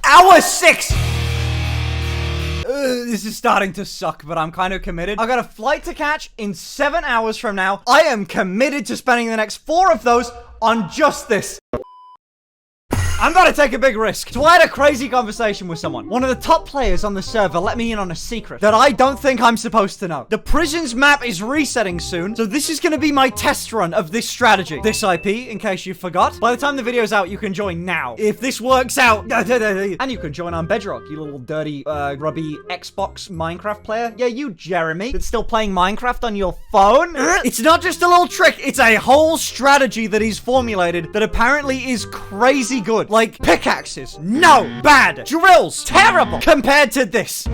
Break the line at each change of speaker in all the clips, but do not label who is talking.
Hour 6! This is starting to suck, but I'm kind of committed. I got a flight to catch in 7 hours from now. I am committed to spending the next 4 of those on just this. I'm about to take a big risk. So I had a crazy conversation with someone. One of the top players on the server let me in on a secret that I don't think I'm supposed to know. The prisons map is resetting soon, so this is going to be my test run of this strategy. This IP, in case you forgot. By the time the video's out, you can join now. If this works out, and you can join on Bedrock, you little dirty, grubby Xbox Minecraft player. Yeah, you, Jeremy, that's still playing Minecraft on your phone. It's not just a little trick. It's a whole strategy that he's formulated that apparently is crazy good. Like, pickaxes, no, bad. Drills, terrible, compared to this.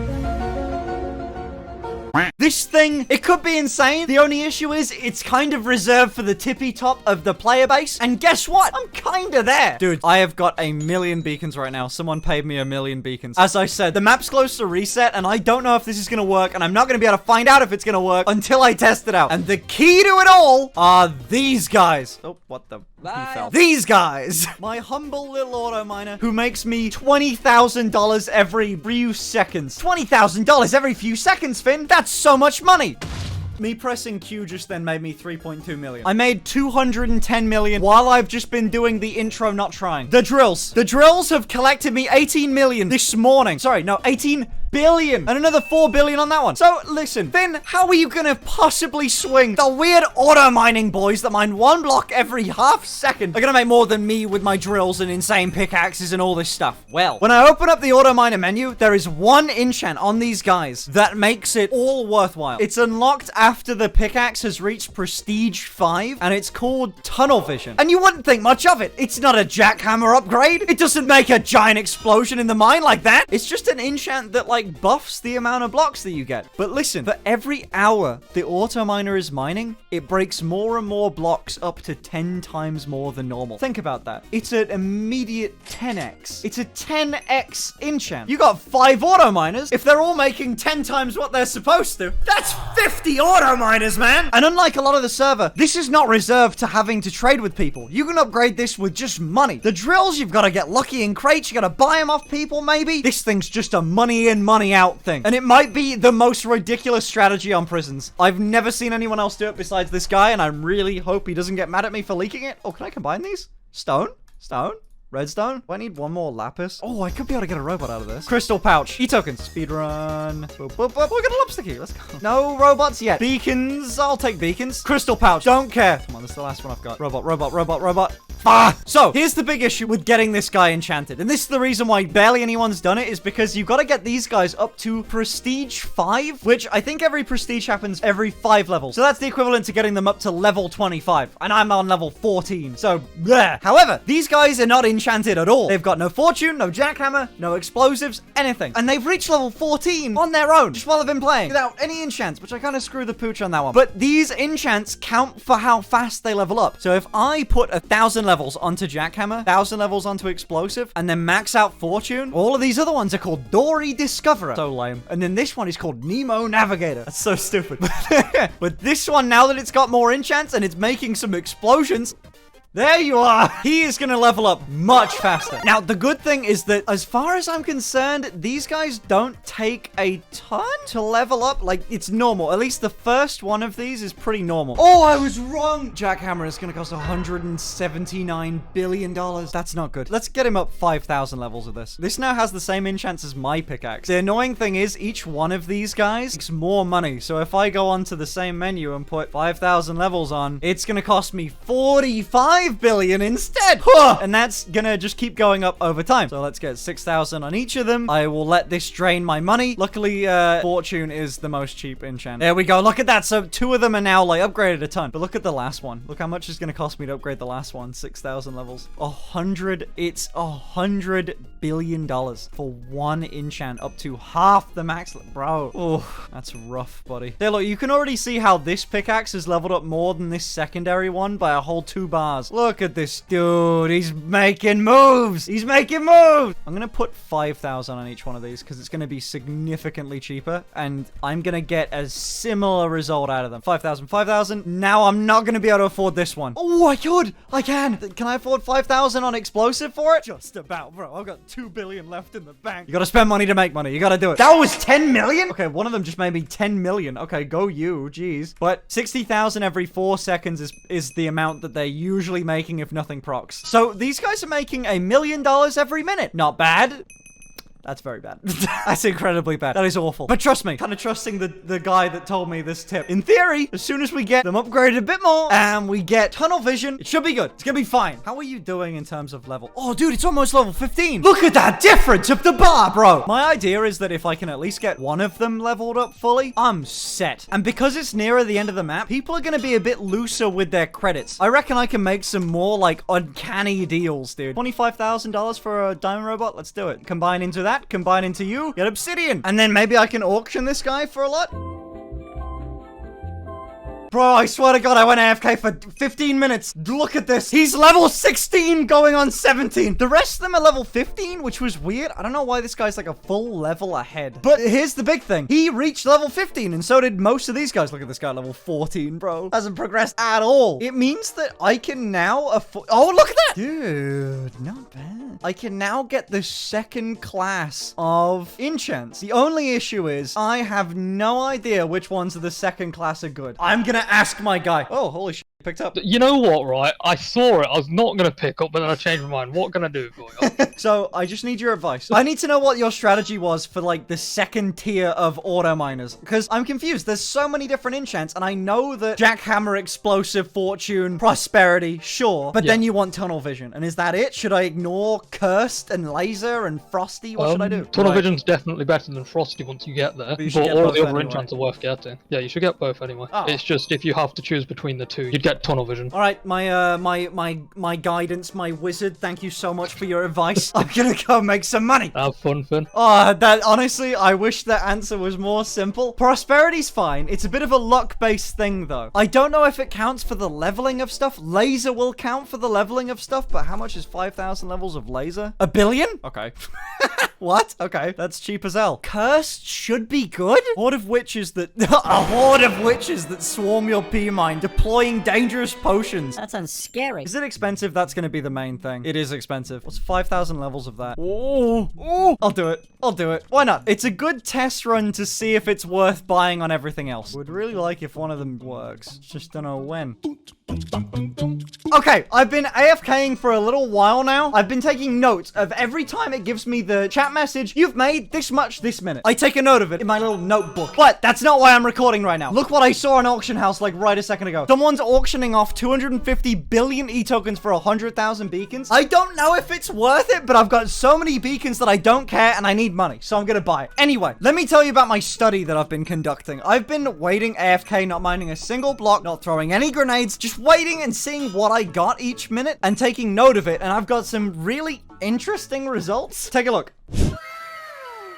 This thing, it could be insane. The only issue is it's kind of reserved for the tippy top of the player base. And guess what? I'm kind of there. Dude, I have got 1,000,000 beacons right now. Someone paid me 1,000,000 beacons. As I said, the map's close to reset, and I don't know if this is going to work, and I'm not going to be able to find out if it's going to work until I test it out. And the key to it all are these guys. Oh, what the... These guys! My humble little auto miner who makes me $20,000 every few seconds. $20,000 every few seconds, Finn? That's so much money! Me pressing Q just then made me 3.2 million. I made 210 million while I've just been doing the intro not trying. The drills. The drills have collected me 18 million this morning. Sorry, no, 18 billion. And another 4 billion on that one. So, listen, Finn, how are you gonna possibly swing the weird auto mining boys that mine 1 block every half second are gonna make more than me with my drills and insane pickaxes and all this stuff? Well, when I open up the auto miner menu, there is one enchant on these guys that makes it all worthwhile. It's unlocked after the pickaxe has reached prestige 5, and it's called tunnel vision. And you wouldn't think much of it. It's not a jackhammer upgrade. It doesn't make a giant explosion in the mine like that. It's just an enchant that, like, buffs the amount of blocks that you get. But listen, for every hour the auto miner is mining, it breaks more and more blocks up to 10 times more than normal. Think about that. It's an immediate 10x. It's a 10x enchant. You got 5 auto miners. If they're all making 10 times what they're supposed to, that's 50 auto miners, man. And unlike a lot of the server, this is not reserved to having to trade with people. You can upgrade this with just money. The drills, you've got to get lucky in crates. You got to buy them off people, maybe. This thing's just a money in, money out thing. And it might be the most ridiculous strategy on prisons. I've never seen anyone else do it besides this guy, and I really hope he doesn't get mad at me for leaking it. Oh, can I combine these? Stone? Stone? Redstone? Do I need one more lapis? Oh, I could be able to get a robot out of this. Crystal pouch. E-tokens. Speedrun. Boop, boop, boop. Oh, we got a lobster key. Let's go. No robots yet. Beacons. I'll take beacons. Crystal pouch. Don't care. Come on, this is the last one I've got. Robot, robot, robot, robot. Ah! So, here's the big issue with getting this guy enchanted. And this is the reason why barely anyone's done it, is because you've got to get these guys up to prestige 5, which I think every prestige happens every 5 levels. So that's the equivalent to getting them up to level 25. And I'm on level 14. So, bleh. However, these guys are not enchanted at all. They've got no fortune, no jackhammer, no explosives, anything. And they've reached level 14 on their own, just while they've been playing, without any enchants, which I kind of screwed the pooch on that one. But these enchants count for how fast they level up. So if I put 1,000 levels onto jackhammer, 1,000 levels onto explosive, and then max out fortune, all of these other ones are called Dory Discoverer. So lame. And then this one is called Nemo Navigator. That's so stupid. But this one, now that it's got more enchants and it's making some explosions, there you are. He is going to level up much faster. Now, the good thing is that as far as I'm concerned, these guys don't take a ton to level up. Like, it's normal. At least the first one of these is pretty normal. Oh, I was wrong. Jackhammer is going to cost $179 billion. That's not good. Let's get him up 5,000 levels of this. This now has the same enchants as my pickaxe. The annoying thing is each one of these guys makes more money. So if I go onto the same menu and put 5,000 levels on, it's going to cost me 45 billion instead. And that's gonna just keep going up over time. So let's get 6,000 on each of them. I will let this drain my money. Luckily, fortune is the most cheap enchant. There we go. Look at that. So 2 of them are now like upgraded a ton. But look at the last one. Look how much it's gonna cost me to upgrade the last one. 6,000 levels. It's $100 billion for one enchant up to half the max. Bro. Oh, that's rough, buddy. There, look, you can already see how this pickaxe is leveled up more than this secondary one by a whole 2 bars. Look at this dude. He's making moves. He's making moves. I'm going to put 5,000 on each one of these because it's going to be significantly cheaper. And I'm going to get a similar result out of them. 5,000, 5,000. Now I'm not going to be able to afford this one. Oh, I could. I can. Can I afford 5,000 on explosive for it? Just about, bro. I've got 2 billion left in the bank. You gotta spend money to make money. You gotta do it. That was 10 million? Okay, one of them just made me 10 million. Okay, go you. Jeez. But 60,000 every 4 seconds is the amount that they're usually making if nothing procs. So these guys are making $1 million every minute. Not bad. That's very bad. That's incredibly bad. That is awful. But trust me, kind of trusting the guy that told me this tip. In theory, as soon as we get them upgraded a bit more and we get tunnel vision, it should be good. It's gonna be fine. How are you doing in terms of level? Oh, dude, it's almost level 15. Look at that difference of the bar, bro. My idea is that if I can at least get one of them leveled up fully, I'm set. And because it's nearer the end of the map, people are gonna be a bit looser with their credits. I reckon I can make some more, like, uncanny deals, dude. $25,000 for a diamond robot? Let's do it. Combine into that. Combine into you, get obsidian. And then maybe I can auction this guy for a lot. Bro, I swear to God, I went AFK for 15 minutes. Look at this. He's level 16 going on 17. The rest of them are level 15, which was weird. I don't know why this guy's like a full level ahead. But here's the big thing. He reached level 15, and so did most of these guys. Look at this guy, level 14, bro. Hasn't progressed at all. It means that I can now afford... Oh, look at that. Dude, not bad. I can now get the second class of enchants. The only issue is I have no idea which ones of the second class are good. I'm gonna ask my guy. Oh, holy shit. Picked up.
You know what, right? I saw it. I was not going to pick up, but then I changed my mind. What can I do for you?
So, I just need your advice. I need to know what your strategy was for, like, the second tier of auto miners. Because I'm confused. There's so many different enchants, and I know that Jackhammer, Explosive, Fortune, Prosperity, sure. But then you want Tunnel Vision. And is that it? Should I ignore Cursed and Laser and Frosty? What should I do?
Tunnel Vision's definitely better than Frosty once you get there. But all of the other enchants are worth getting. Yeah, you should get both anyway. Oh. It's just if you have to choose between the two, you'd get Tunnel Vision.
All right, my guidance, my wizard. Thank you so much for your advice. I'm gonna go make some money.
Have fun, Finn.
Oh, that honestly, I wish that answer was more simple. Prosperity's fine. It's a bit of a luck-based thing, though. I don't know if it counts for the leveling of stuff. Laser will count for the leveling of stuff, but how much is 5,000 levels of laser? 1 billion? Okay. What? Okay, that's cheap as hell. Cursed should be good. Horde of witches that a horde of witches that swarm your P mine, deploying dangerous potions.
That sounds scary.
Is it expensive? That's gonna be the main thing. It is expensive. What's 5,000 levels of that? Oh, I'll do it. I'll do it. Why not? It's a good test run to see if it's worth buying on everything else. Would really like if one of them works. Just don't know when. Okay, I've been AFKing for a little while now. I've been taking notes of every time it gives me the chat message, you've made this much this minute. I take a note of it in my little notebook. But that's not why I'm recording right now. Look what I saw on Auction House like right a second ago. Someone's auctioning off 250 billion E-tokens for 100,000 beacons. I don't know if it's worth it, but I've got so many beacons that I don't care and I need money, so I'm gonna buy it. Anyway, let me tell you about my study that I've been conducting. I've been waiting AFK, not mining a single block, not throwing any grenades, just waiting and seeing what I got each minute and taking note of it, and I've got some really interesting results. Take a look.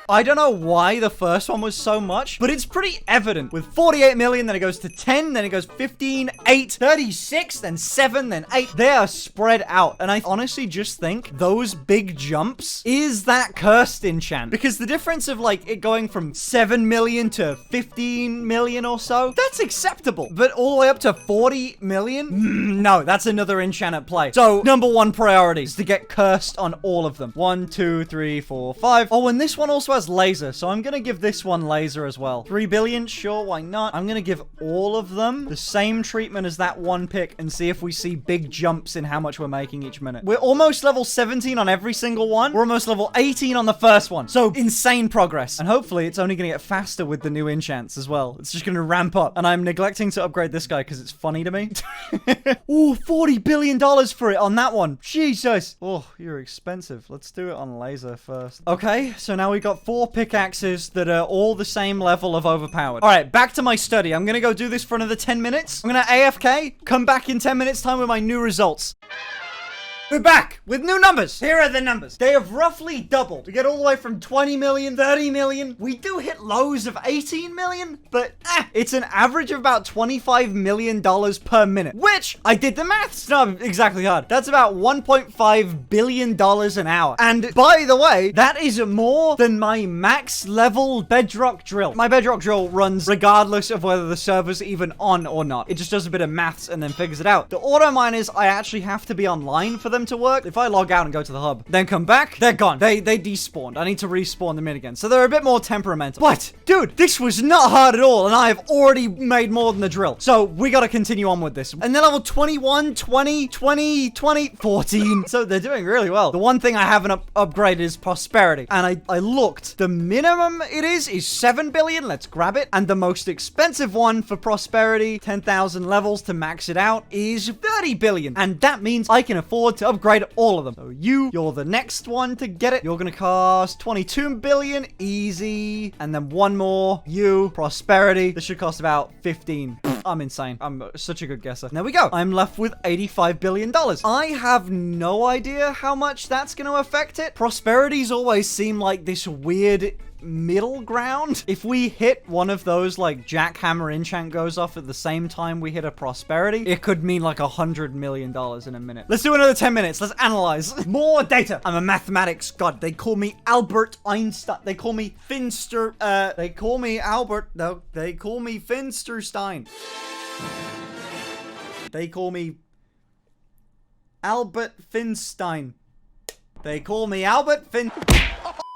I don't know why the first one was so much, but it's pretty evident. With 48 million, then it goes to 10, then it goes 15, 8, 36, then 7, then 8. They are spread out. And I honestly just think those big jumps is that cursed enchant. Because the difference of like it going from 7 million to 15 million or so, that's acceptable. But all the way up to 40 million? No, that's another enchant at play. So #1 priority is to get cursed on all of them. 1, 2, 3, 4, 5. Oh, and this one also has laser, so I'm gonna give this one laser as well. 3 billion, sure, why not? I'm gonna give all of them the same treatment as that one pick and see if we see big jumps in how much we're making each minute. We're almost level 17 on every single one. We're almost level 18 on the first one. So insane progress. And hopefully it's only gonna get faster with the new enchants as well. It's just gonna ramp up. And I'm neglecting to upgrade this guy because it's funny to me. Ooh, $40 billion for it on that one. Jesus. Oh, you're expensive. Let's do it on laser first. Okay, so now we got 4 pickaxes that are all the same level of overpowered. All right, back to my study. I'm gonna go do this for another 10 minutes. I'm gonna AFK, come back in 10 minutes time with my new results. We're back with new numbers. Here are the numbers. They have roughly doubled. We get all the way from 20 million, 30 million. We do hit lows of 18 million, but it's an average of about $25 million per minute, which I did the maths. It's not exactly hard. That's about $1.5 billion an hour. And by the way, that is more than my max level bedrock drill. My bedrock drill runs regardless of whether the server's even on or not. It just does a bit of maths and then figures it out. The auto miners, I actually have to be online for them to work. If I log out and go to the hub, then come back, they're gone. They despawned. I need to respawn them in again. So they're a bit more temperamental. But, dude, this was not hard at all, and I have already made more than the drill. So we gotta continue on with this. And then level 21, 20, 20, 20, 14. So they're doing really well. The one thing I haven't upgraded is prosperity. And I looked. The minimum it is 7 billion. Let's grab it. And the most expensive one for prosperity, 10,000 levels to max it out, is 30 billion. And that means I can afford to upgrade all of them. So you're the next one to get it. You're gonna cost 22 billion, easy. And then one more, prosperity. This should cost about 15. I'm insane. I'm such a good guesser. There we go. I'm left with $85 billion. I have no idea how much that's going to affect it. Prosperities always seem like this weird middle ground. If we hit one of those, like, jackhammer enchant goes off at the same time we hit a prosperity, it could mean like $100 million in a minute. Let's do another 10 minutes. Let's analyze more data. I'm a mathematics god. They call me Albert Einstein. They call me Finster. They call me Albert. No, they call me Finsterstein. They call me Albert Finstein. They call me Albert Fin.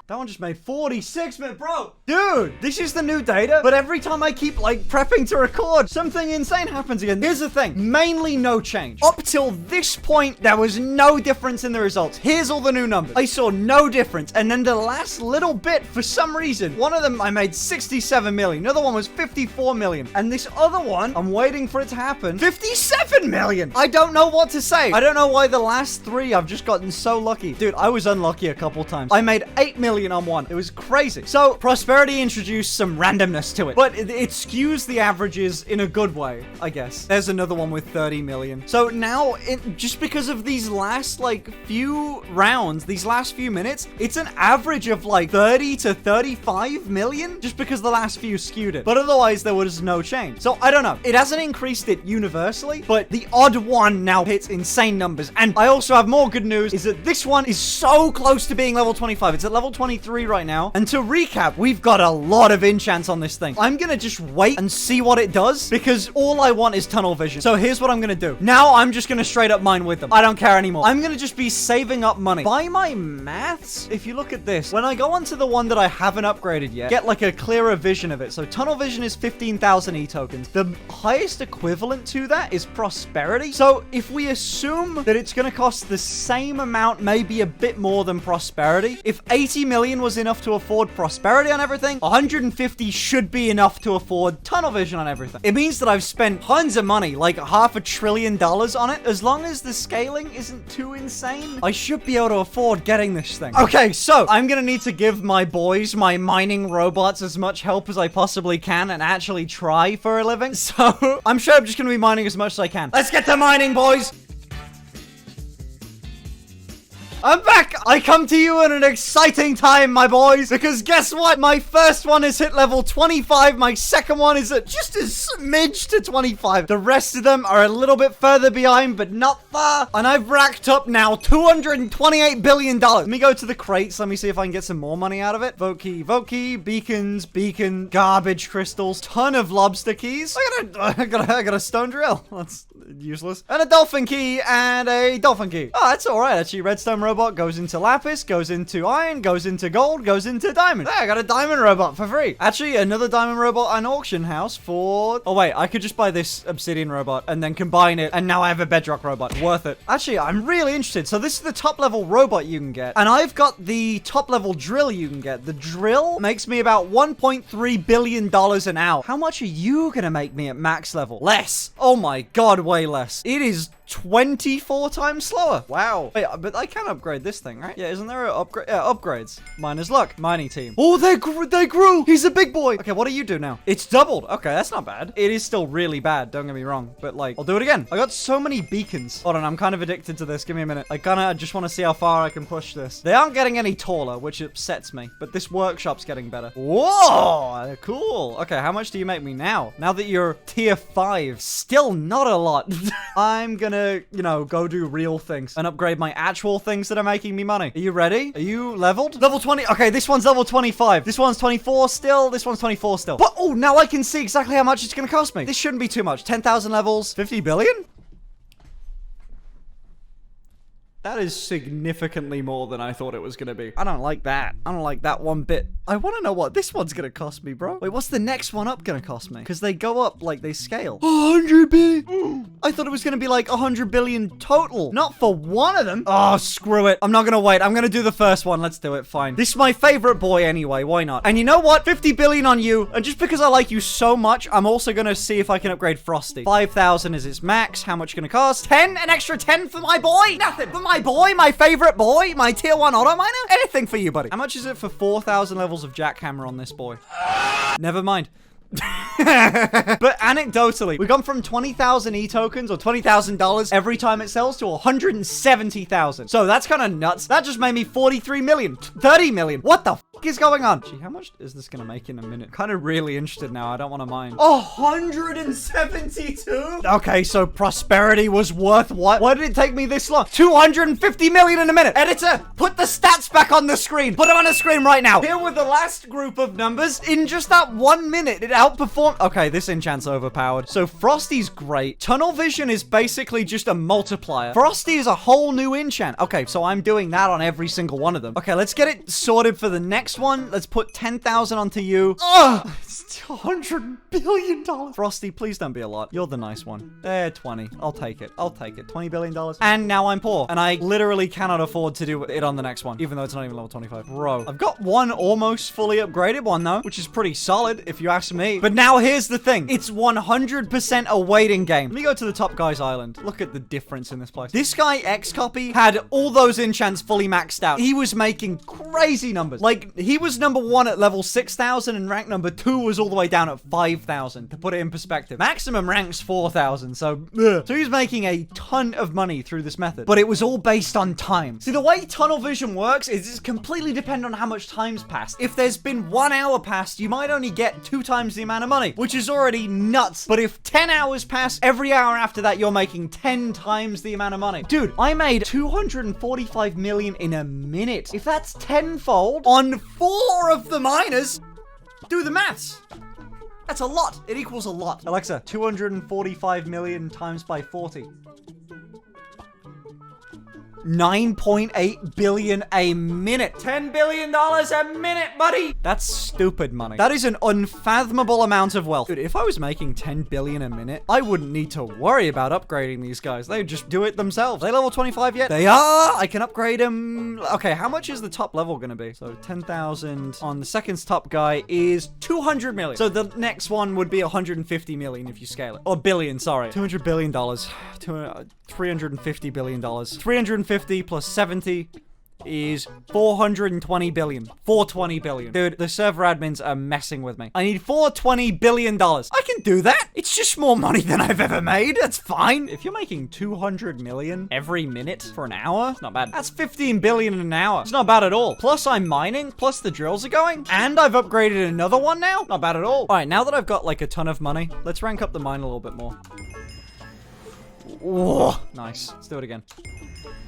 That one just made 46 minutes, bro. Dude, this is the new data, but every time I keep, like, prepping to record, something insane happens again. Here's the thing. Mainly no change. Up till this point, there was no difference in the results. Here's all the new numbers. I saw no difference. And then the last little bit, for some reason, one of them I made 67 million. Another one was 54 million. And this other one, I'm waiting for it to happen, 57 million. I don't know what to say. I don't know why the last three I've just gotten so lucky. Dude, I was unlucky a couple times. I made 8 million on one. It was crazy. So prosperity introduced some randomness to it, but it skews the averages in a good way, I guess. There's another one with 30 million. So now, just because of these last, like, few rounds, these last few minutes, it's an average of like 30 to 35 million just because the last few skewed it. But otherwise, there was no change. So I don't know. It hasn't increased it universally, but the odd one now hits insane numbers. And I also have more good news, is that this one is so close to being level 25. It's at level 23 right now. And to recap, we've got a lot of enchants on this thing. I'm gonna just wait and see what it does because all I want is tunnel vision. So here's what I'm gonna do. Now I'm just gonna straight up mine with them. I don't care anymore. I'm gonna just be saving up money. By my maths, if you look at this, when I go onto the one that I haven't upgraded yet, get like a clearer vision of it. So tunnel vision is 15,000 e-tokens. The highest equivalent to that is prosperity. So if we assume that it's gonna cost the same amount, maybe a bit more than prosperity, if 80 million was enough to afford prosperity on everything, 150 should be enough to afford tunnel vision on everything. It means that I've spent tons of money, like $500 billion on it. As long as the scaling isn't too insane, I should be able to afford getting this thing. Okay, so I'm gonna need to give my boys, my mining robots, as much help as I possibly can and actually try for a living. So I'm sure I'm just gonna be mining as much as I can. Let's get to mining, boys. I'm back! I come to you in an exciting time, my boys, because guess what? My first one is hit level 25, my second one is at just a smidge to 25. The rest of them are a little bit further behind, but not far. And I've racked up now $228 billion. Let me go to the crates. Let me see if I can get some more money out of it. Vote key, beacons, garbage crystals, ton of lobster keys. I got a stone drill. That's useless. And a dolphin key and a dolphin key. Oh, that's all right, actually. Redstone robot goes into lapis, goes into iron, goes into gold, goes into diamond. Hey, I got a diamond robot for free. Actually, another diamond robot on auction house for... Oh, wait, I could just buy this obsidian robot and then combine it, and now I have a bedrock robot. Worth it. Actually, I'm really interested. So this is the top level robot you can get, and I've got the top level drill you can get. The drill makes me about $1.3 billion an hour. How much are you gonna make me at max level? Less. Oh my god, way less. It is 24 times slower. Wow. Wait, but I can upgrade this thing, right? Yeah, isn't there an upgrade? Yeah, upgrades. Miner's luck. Mining team. Oh, they grew. He's a big boy. Okay, what do you do now? It's doubled. Okay, that's not bad. It is still really bad. Don't get me wrong. But like, I'll do it again. I got so many beacons. Hold on, I'm kind of addicted to this. Give me a minute. I just want to see how far I can push this. They aren't getting any taller, which upsets me. But this workshop's getting better. Whoa, cool. Okay, how much do you make me now? Now that you're tier 5. Still not a lot. I'm gonna, you know, go do real things and upgrade my actual things that are making me money. Are you ready? Are you leveled? Level 20. Okay, this one's level 25. This one's 24 still. This one's 24 still. But, oh, now I can see exactly how much it's going to cost me. This shouldn't be too much. 10,000 levels. 50 billion? That is significantly more than I thought it was gonna be. I don't like that. I don't like that one bit. I want to know what this one's gonna cost me, bro. Wait, what's the next one up gonna cost me? Because they go up, like, they scale. 100 billion. I thought it was gonna be like 100 billion total. Not for one of them. Oh, screw it. I'm not gonna wait. I'm gonna do the first one. Let's do it. Fine. This is my favorite boy anyway. Why not? And you know what? 50 billion on you. And just because I like you so much, I'm also gonna see if I can upgrade Frosty. 5,000 is its max. How much gonna cost? 10? An extra 10 for my boy? Nothing. For my boy, my favorite boy, my tier 1 auto miner? Anything for you, buddy. How much is it for 4,000 levels of jackhammer on this boy? Never mind. But anecdotally, we've gone from 20,000 e-tokens or $20,000 every time it sells to 170,000. So that's kind of nuts. That just made me 43 million, 30 million. What the f is going on? Gee, how much is this gonna make in a minute? Kind of really interested now. I don't want to mind. 172? Okay, so prosperity was worth what? Why did it take me this long? 250 million in a minute. Editor, put the stats back on the screen. Put them on the screen right now. Here with the last group of numbers. In just that 1 minute, it outperformed. Okay, this enchant's overpowered. So Frosty's great. Tunnel vision is basically just a multiplier. Frosty is a whole new enchant. Okay, so I'm doing that on every single one of them. Okay, let's get it sorted for the next one. Let's put 10,000 onto you. Ugh! It's $100 billion. Frosty, please don't be a lot. You're the nice one. 20. I'll take it. I'll take it. $20 billion. And now I'm poor. And I literally cannot afford to do it on the next one, even though it's not even level 25. Bro, I've got one almost fully upgraded one, though, which is pretty solid, if you ask me. But now here's the thing. It's 100% a waiting game. Let me go to the top guy's island. Look at the difference in this place. This guy, X-Copy, had all those enchants fully maxed out. He was making crazy numbers. Like, he was number 1 at level 6,000 and rank number 2 was all the way down at 5,000, to put it in perspective. Maximum rank's 4,000, so So he was making a ton of money through this method, but it was all based on time. See, the way tunnel vision works is it's completely dependent on how much time's passed. If there's been 1 hour passed, you might only get 2 times the amount of money, which is already nuts. But if 10 hours pass, every hour after that, you're making 10 times the amount of money. Dude, I made 245 million in a minute. If that's tenfold on 4 of the miners, do the maths. That's a lot. It equals a lot. Alexa, 245 million times by 40. 9.8 billion a minute. $10 billion a minute, buddy. That's stupid money. That is an unfathomable amount of wealth. Dude, if I was making 10 billion a minute, I wouldn't need to worry about upgrading these guys. They would just do it themselves. Are they level 25 yet? They are. I can upgrade them. Okay, how much is the top level going to be? So 10,000 on the second top guy is 200 million. So the next one would be 150 million if you scale it. Or billion, sorry. $200 billion. $350 billion. 350 plus 70 is 420 billion. 420 billion. Dude, the server admins are messing with me. I need $420 billion. I can do that. It's just more money than I've ever made. That's fine. If you're making 200 million every minute for an hour, it's not bad. That's 15 billion in an hour. It's not bad at all. Plus I'm mining, plus the drills are going, and I've upgraded another one now. Not bad at all. All right, now that I've got like a ton of money, let's rank up the mine a little bit more. Oh, nice. Let's do it again.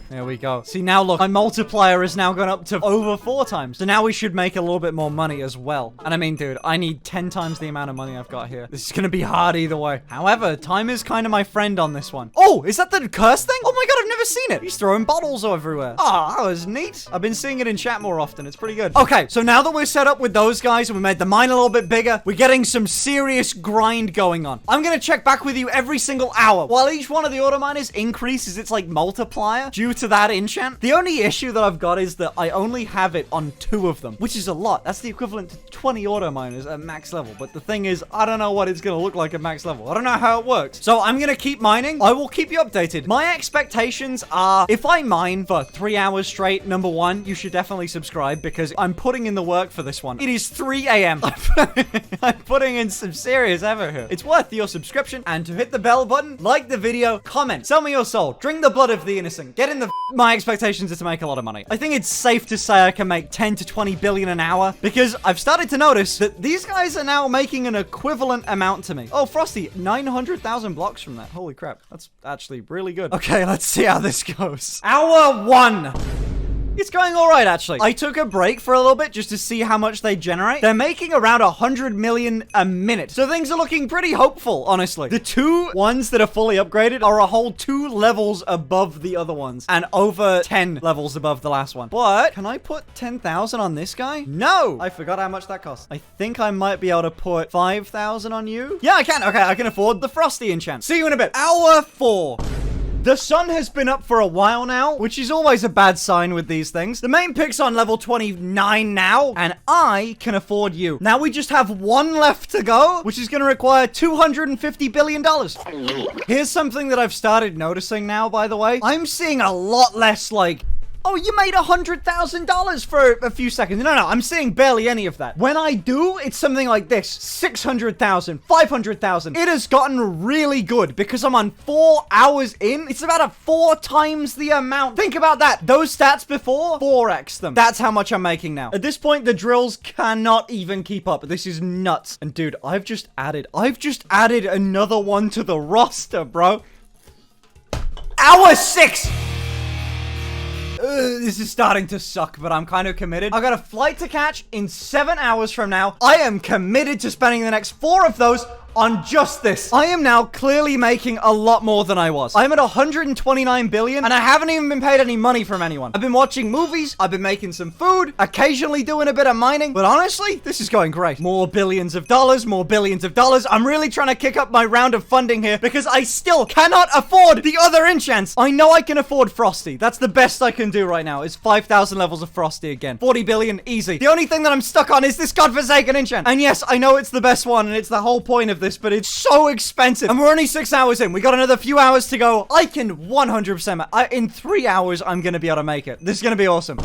There we go. See, now look, my multiplier has now gone up to over 4 times. So now we should make a little bit more money as well. And I mean, dude, I need 10 times the amount of money I've got here. This is going to be hard either way. However, time is kind of my friend on this one. Oh, is that the curse thing? Oh my God, I've never seen it. He's throwing bottles everywhere. Oh, that was neat. I've been seeing it in chat more often. It's pretty good. Okay, so now that we're set up with those guys and we made the mine a little bit bigger, we're getting some serious grind going on. I'm going to check back with you every single hour. While each one of the auto miners increases its like multiplier due to that enchant. The only issue that I've got is that I only have it on 2 of them, which is a lot. That's the equivalent to 20 auto miners at max level. But the thing is, I don't know what it's going to look like at max level. I don't know how it works. So I'm going to keep mining. I will keep you updated. My expectations are, if I mine for 3 hours straight, number 1, you should definitely subscribe because I'm putting in the work for this one. It is 3 a.m. I'm putting in some serious effort here. It's worth your subscription. And to hit the bell button, like the video, comment, sell me your soul, drink the blood of the innocent, get in the... My expectations are to make a lot of money. I think it's safe to say I can make 10 to 20 billion an hour because I've started to notice that these guys are now making an equivalent amount to me. Oh, Frosty, 900,000 blocks from that. Holy crap. That's actually really good. Okay, let's see how this goes. Hour 1. It's going all right, actually. I took a break for a little bit just to see how much they generate. They're making around 100 million a minute. So things are looking pretty hopeful, honestly. The two ones that are fully upgraded are a whole 2 levels above the other ones and over 10 levels above the last one. But can I put 10,000 on this guy? No, I forgot how much that costs. I think I might be able to put 5,000 on you. Yeah, I can. Okay, I can afford the Frosty enchant. See you in a bit. Hour 4. The sun has been up for a while now, which is always a bad sign with these things. The main pick's on level 29 now, and I can afford you. Now we just have one left to go, which is going to require $250 billion. Here's something that I've started noticing now, by the way. I'm seeing a lot less, like, oh, you made $100,000 for a few seconds. No, I'm seeing barely any of that. When I do, it's something like this. 600,000, 500,000. It has gotten really good because I'm on 4 hours in. It's about a 4 times the amount. Think about that. Those stats before, 4x them. That's how much I'm making now. At this point, the drills cannot even keep up. This is nuts. And dude, I've just added another one to the roster, bro. Hour 6. This is starting to suck, but I'm kind of committed. I got a flight to catch in 7 hours from now. I am committed to spending the next 4 of those on just this. I am now clearly making a lot more than I was. I'm at 129 billion, and I haven't even been paid any money from anyone. I've been watching movies, I've been making some food, occasionally doing a bit of mining, but honestly, this is going great. More billions of dollars, more billions of dollars. I'm really trying to kick up my round of funding here because I still cannot afford the other enchants. I know I can afford Frosty. That's the best I can do right now, is 5,000 levels of Frosty again. 40 billion, easy. The only thing that I'm stuck on is this godforsaken enchant. And yes, I know it's the best one, and it's the whole point of this, but it's so expensive. And we're only 6 hours in. We got another few hours to go. I can 100%. In 3 hours, I'm going to be able to make it. This is going to be awesome.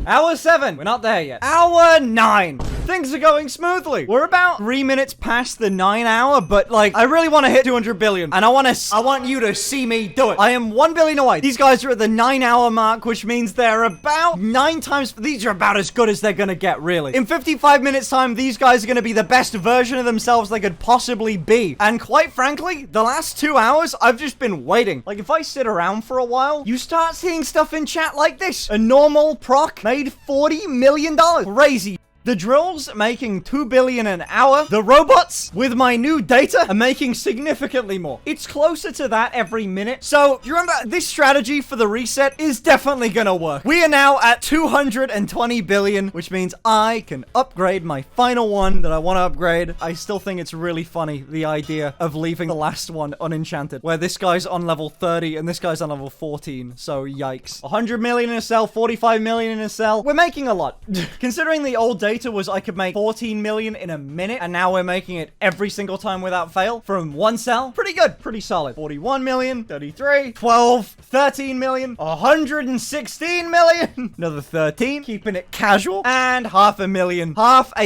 Hour 7. We're not there yet. Hour 9. Things are going smoothly. We're about 3 minutes past the 9 hour, but like, I really want to hit 200 billion. And I want you to see me do it. I am 1 billion away. These guys are at the 9 hour mark, which means they're about 9 times. These are about as good as they're going to get, really. In 55 minutes time, these guys are going to be the best version of themselves they could possibly be. And quite frankly, the last 2 hours, I've just been waiting. Like, if I sit around for a while, you start seeing stuff in chat like this. A normal proc made $40 million. Crazy. The drills making 2 billion an hour. The robots with my new data are making significantly more. It's closer to that every minute. So you remember this strategy for the reset is definitely gonna work. We are now at 220 billion, which means I can upgrade my final one that I want to upgrade. I still think it's really funny, the idea of leaving the last one unenchanted, where this guy's on level 30 and this guy's on level 14. So yikes. 100 million in a cell, 45 million in a cell. We're making a lot. Considering the old data was I could make 14 million in a minute, and now we're making it every single time without fail from one cell. Pretty good, pretty solid. 41 million, 33, 12, 13 million, 116 million, another 13, keeping it casual, and half a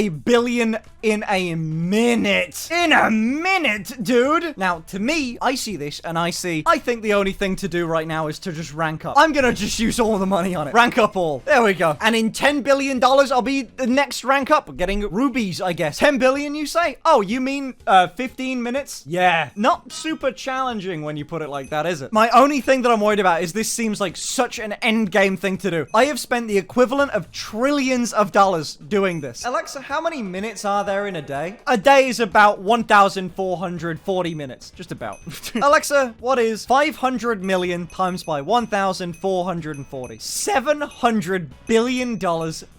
billion in a minute. In a minute, dude. Now, to me, I see this and I think the only thing to do right now is to just rank up. I'm gonna just use all the money on it. Rank up all. There we go. And in $10 billion, I'll be the next rank up. Getting rubies, I guess. 10 billion, you say? Oh, you mean 15 minutes? Yeah. Not super challenging when you put it like that, is it? My only thing that I'm worried about is this seems like such an end game thing to do. I have spent the equivalent of trillions of dollars doing this. Alexa, how many minutes are there in a day? A day is about 1,440 minutes. Just about. Alexa, what is 500 million times by 1,440? $700 billion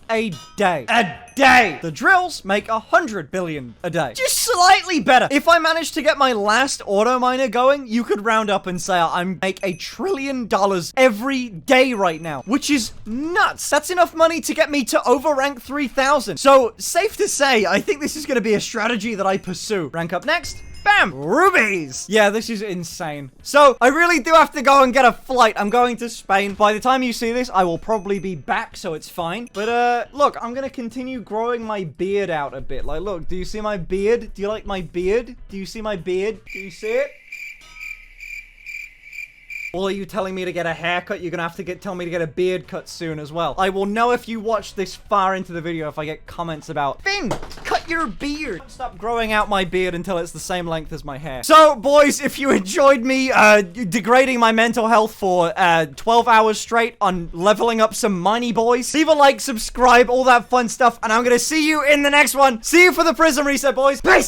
a day. A day! The drills make 100 billion a day. Just slightly better. If I manage to get my last auto miner going, you could round up and say I make $1 trillion every day right now, which is nuts. That's enough money to get me to over rank 3,000. So, safe to say, I think this is going to be a strategy that I pursue. Rank up next. Bam! Rubies! Yeah, this is insane. So, I really do have to go and get a flight. I'm going to Spain. By the time you see this, I will probably be back, so it's fine. But, look, I'm gonna continue growing my beard out a bit. Like, look, do you see my beard? Do you like my beard? Do you see my beard? Do you see it? Or are you telling me to get a haircut? You're gonna have to tell me to get a beard cut soon as well. I will know if you watch this far into the video if I get comments about, Finn, cut cut your beard. Stop growing out my beard until it's the same length as my hair. So, boys, if you enjoyed me degrading my mental health for 12 hours straight on leveling up some money, boys, leave a like, subscribe, all that fun stuff, and I'm gonna see you in the next one. See you for the Prism Reset, boys. Peace!